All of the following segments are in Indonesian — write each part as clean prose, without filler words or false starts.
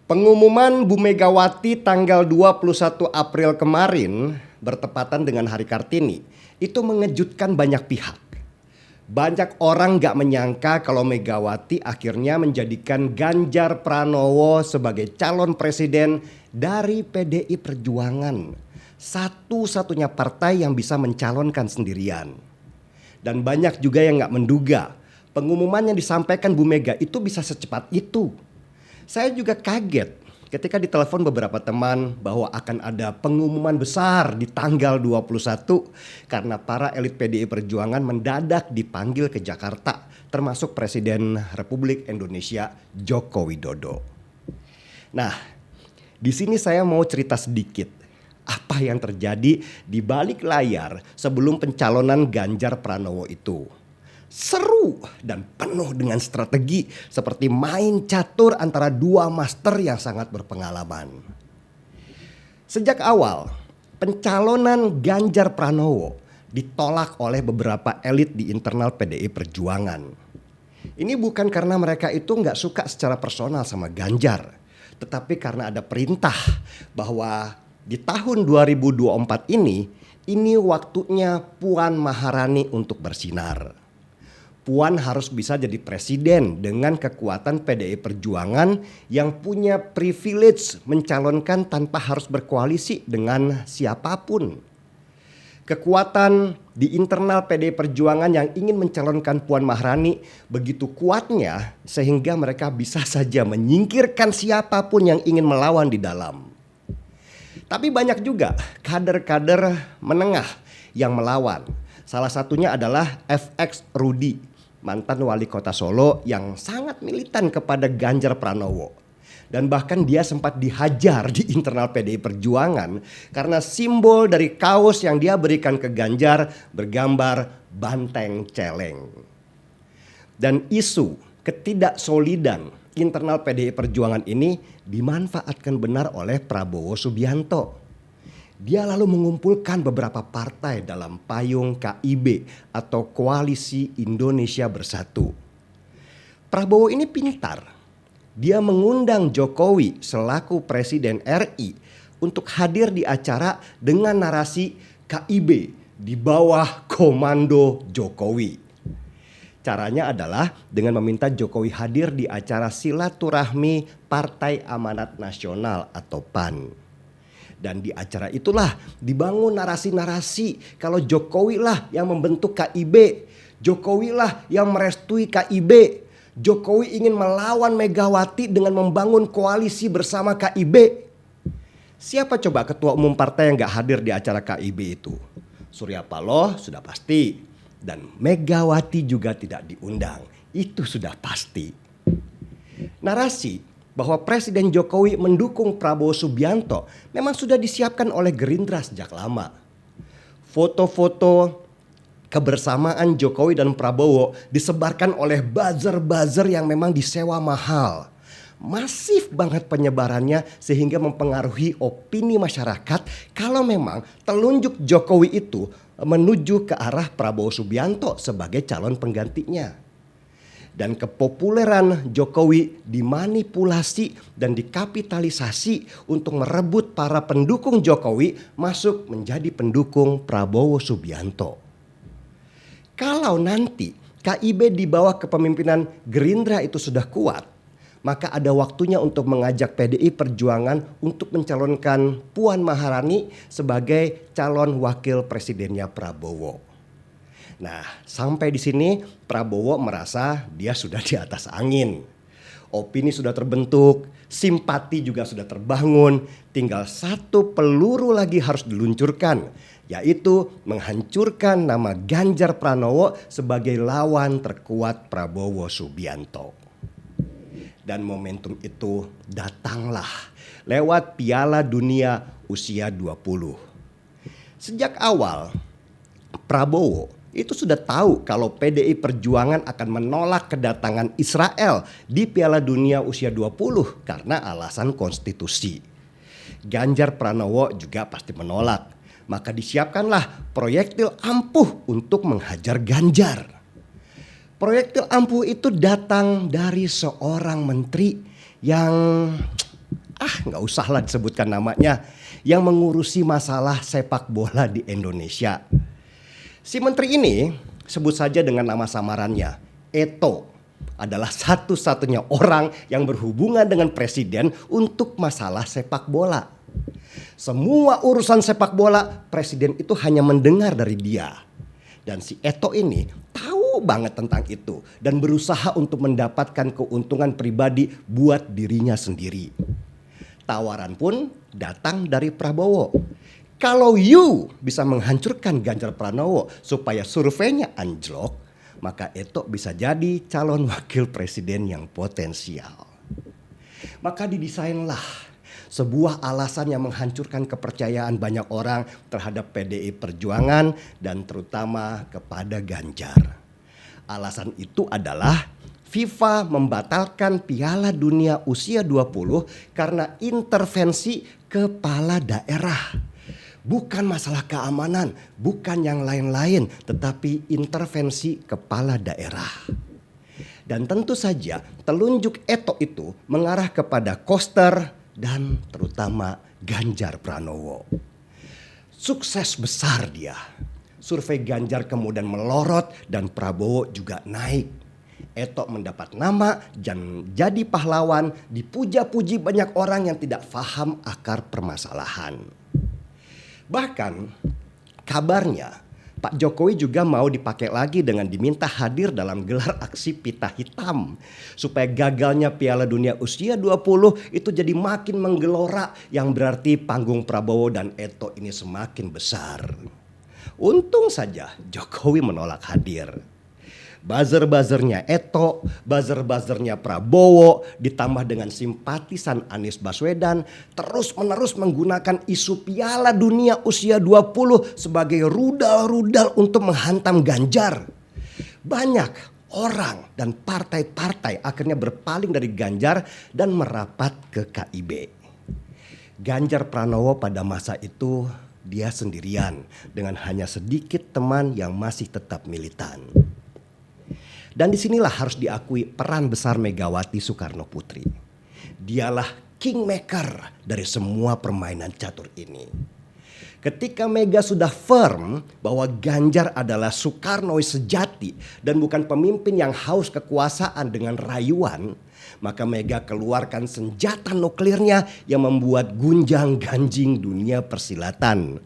Pengumuman Bu Megawati tanggal 21 April kemarin bertepatan dengan Hari Kartini itu mengejutkan banyak pihak. Banyak orang gak menyangka kalau Megawati akhirnya menjadikan Ganjar Pranowo sebagai calon presiden dari PDI Perjuangan. Satu-satunya partai yang bisa mencalonkan sendirian. Dan banyak juga yang gak menduga pengumuman yang disampaikan Bu Mega itu bisa secepat itu. Saya juga kaget ketika ditelepon beberapa teman bahwa akan ada pengumuman besar di tanggal 21 karena para elit PDI Perjuangan mendadak dipanggil ke Jakarta, termasuk Presiden Republik Indonesia Joko Widodo. Nah, di sini saya mau cerita sedikit apa yang terjadi di balik layar sebelum pencalonan Ganjar Pranowo itu. Seru dan penuh dengan strategi seperti main catur antara dua master yang sangat berpengalaman. Sejak awal, pencalonan Ganjar Pranowo ditolak oleh beberapa elit di internal PDI Perjuangan. Ini bukan karena mereka itu nggak suka secara personal sama Ganjar, tetapi karena ada perintah bahwa di tahun 2024 ini waktunya Puan Maharani untuk bersinar. Puan harus bisa jadi presiden dengan kekuatan PDI Perjuangan yang punya privilege mencalonkan tanpa harus berkoalisi dengan siapapun. Kekuatan di internal PDI Perjuangan yang ingin mencalonkan Puan Maharani begitu kuatnya sehingga mereka bisa saja menyingkirkan siapapun yang ingin melawan di dalam. Tapi banyak juga kader-kader menengah yang melawan. Salah satunya adalah FX Rudy, mantan wali kota Solo yang sangat militan kepada Ganjar Pranowo. Dan bahkan dia sempat dihajar di internal PDI Perjuangan karena simbol dari kaos yang dia berikan ke Ganjar bergambar banteng celeng. Dan isu ketidaksolidan internal PDI Perjuangan ini dimanfaatkan benar oleh Prabowo Subianto. Dia lalu mengumpulkan beberapa partai dalam payung KIB atau Koalisi Indonesia Bersatu. Prabowo ini pintar. Dia mengundang Jokowi selaku Presiden RI untuk hadir di acara dengan narasi KIB di bawah komando Jokowi. Caranya adalah dengan meminta Jokowi hadir di acara silaturahmi Partai Amanat Nasional atau PAN. Dan di acara itulah dibangun narasi-narasi kalau Jokowi lah yang membentuk KIB. Jokowi lah yang merestui KIB. Jokowi ingin melawan Megawati dengan membangun koalisi bersama KIB. Siapa coba ketua umum partai yang gak hadir di acara KIB itu? Surya Paloh sudah pasti. Dan Megawati juga tidak diundang. Itu sudah pasti. Narasi bahwa Presiden Jokowi mendukung Prabowo Subianto memang sudah disiapkan oleh Gerindra sejak lama. Foto-foto kebersamaan Jokowi dan Prabowo disebarkan oleh buzzer-buzzer yang memang disewa mahal. Masif banget penyebarannya sehingga mempengaruhi opini masyarakat kalau memang telunjuk Jokowi itu menuju ke arah Prabowo Subianto sebagai calon penggantinya. Dan kepopuleran Jokowi dimanipulasi dan dikapitalisasi untuk merebut para pendukung Jokowi masuk menjadi pendukung Prabowo Subianto. Kalau nanti KIB di bawah kepemimpinan Gerindra itu sudah kuat, maka ada waktunya untuk mengajak PDI Perjuangan untuk mencalonkan Puan Maharani sebagai calon wakil presidennya Prabowo. Nah, sampai di sini Prabowo merasa dia sudah di atas angin. Opini sudah terbentuk, simpati juga sudah terbangun. Tinggal satu peluru lagi harus diluncurkan, yaitu menghancurkan nama Ganjar Pranowo sebagai lawan terkuat Prabowo Subianto. Dan momentum itu datanglah lewat Piala Dunia usia 20. Sejak awal Prabowo itu sudah tahu kalau PDI Perjuangan akan menolak kedatangan Israel di Piala Dunia usia 20 karena alasan konstitusi. Ganjar Pranowo juga pasti menolak. Maka disiapkanlah proyektil ampuh untuk menghajar Ganjar. Proyektil ampuh itu datang dari seorang menteri yang nggak usahlah disebutkan namanya, yang mengurusi masalah sepak bola di Indonesia. Si menteri ini, sebut saja dengan nama samarannya, Eto, adalah satu-satunya orang yang berhubungan dengan presiden untuk masalah sepak bola. Semua urusan sepak bola, presiden itu hanya mendengar dari dia. Dan si Eto ini tahu banget tentang itu dan berusaha untuk mendapatkan keuntungan pribadi buat dirinya sendiri. Tawaran pun datang dari Prabowo. Kalau you bisa menghancurkan Ganjar Pranowo supaya surveinya anjlok, maka Eto bisa jadi calon wakil presiden yang potensial. Maka didesainlah sebuah alasan yang menghancurkan kepercayaan banyak orang terhadap PDI Perjuangan dan terutama kepada Ganjar. Alasan itu adalah FIFA membatalkan Piala Dunia usia 20 karena intervensi kepala daerah. Bukan masalah keamanan, bukan yang lain-lain, tetapi intervensi kepala daerah. Dan tentu saja telunjuk Eto itu mengarah kepada Koster dan terutama Ganjar Pranowo. Sukses besar dia. Survei Ganjar kemudian melorot dan Prabowo juga naik. Eto mendapat nama dan jadi pahlawan, dipuja-puji banyak orang yang tidak paham akar permasalahan. Bahkan kabarnya Pak Jokowi juga mau dipakai lagi dengan diminta hadir dalam gelar aksi pita hitam. Supaya gagalnya Piala Dunia usia 20 itu jadi makin menggelora, yang berarti panggung Prabowo dan Eto ini semakin besar. Untung saja Jokowi menolak hadir. Buzzer-buzzernya Eto, buzzer-buzzernya Prabowo, ditambah dengan simpatisan Anies Baswedan, terus-menerus menggunakan isu Piala Dunia usia 20 sebagai rudal-rudal untuk menghantam Ganjar. Banyak orang dan partai-partai akhirnya berpaling dari Ganjar dan merapat ke KIB. Ganjar Pranowo pada masa itu dia sendirian dengan hanya sedikit teman yang masih tetap militan. Dan disinilah harus diakui peran besar Megawati Soekarno Putri. Dialah kingmaker dari semua permainan catur ini. Ketika Mega sudah firm bahwa Ganjar adalah Soekarnois sejati dan bukan pemimpin yang haus kekuasaan dengan rayuan, maka Mega keluarkan senjata nuklirnya yang membuat gunjang-ganjing dunia persilatan,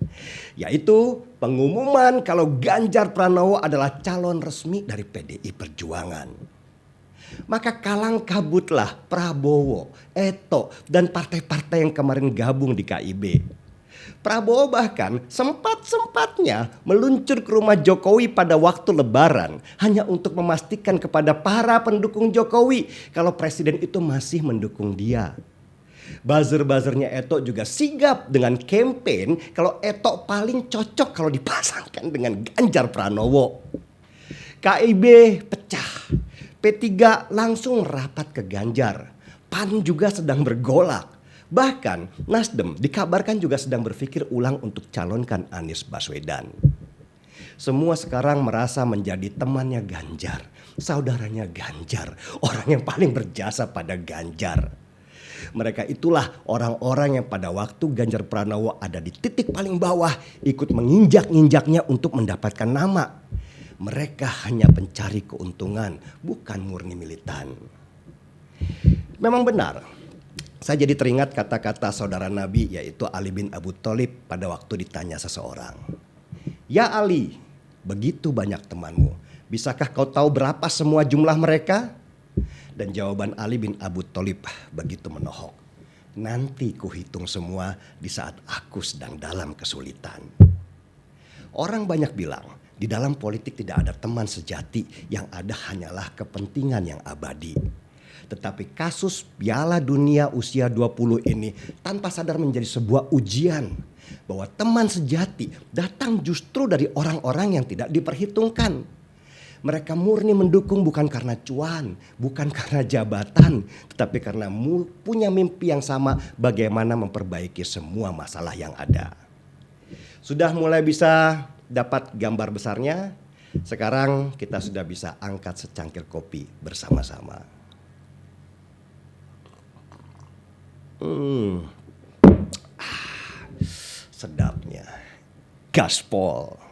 yaitu pengumuman kalau Ganjar Pranowo adalah calon resmi dari PDI Perjuangan. Maka kalang kabutlah Prabowo, Eto, dan partai-partai yang kemarin gabung di KIB. Prabowo bahkan sempat-sempatnya meluncur ke rumah Jokowi pada waktu Lebaran hanya untuk memastikan kepada para pendukung Jokowi kalau presiden itu masih mendukung dia. Buzzer-buzzernya Eto juga sigap dengan campaign kalau Eto paling cocok kalau dipasangkan dengan Ganjar Pranowo. KIB pecah, P3 langsung rapat ke Ganjar, PAN juga sedang bergolak. Bahkan Nasdem dikabarkan juga sedang berpikir ulang untuk calonkan Anies Baswedan. Semua sekarang merasa menjadi temannya Ganjar, saudaranya Ganjar, orang yang paling berjasa pada Ganjar. Mereka itulah orang-orang yang pada waktu Ganjar Pranowo ada di titik paling bawah ikut menginjak-injaknya untuk mendapatkan nama. Mereka hanya pencari keuntungan, bukan murni militan. Memang benar, saya jadi teringat kata-kata saudara Nabi yaitu Ali bin Abu Thalib pada waktu ditanya seseorang. Ya Ali, begitu banyak temanmu, bisakah kau tahu berapa semua jumlah mereka? Dan jawaban Ali bin Abu Thalib begitu menohok. Nanti kuhitung semua di saat aku sedang dalam kesulitan. Orang banyak bilang di dalam politik tidak ada teman sejati, yang ada hanyalah kepentingan yang abadi. Tetapi kasus Piala Dunia usia 20 ini tanpa sadar menjadi sebuah ujian bahwa teman sejati datang justru dari orang-orang yang tidak diperhitungkan. Mereka murni mendukung bukan karena cuan, bukan karena jabatan, tetapi karena punya mimpi yang sama bagaimana memperbaiki semua masalah yang ada. Sudah mulai bisa dapat gambar besarnya, sekarang kita sudah bisa angkat secangkir kopi bersama-sama. Sedapnya. Gaspol.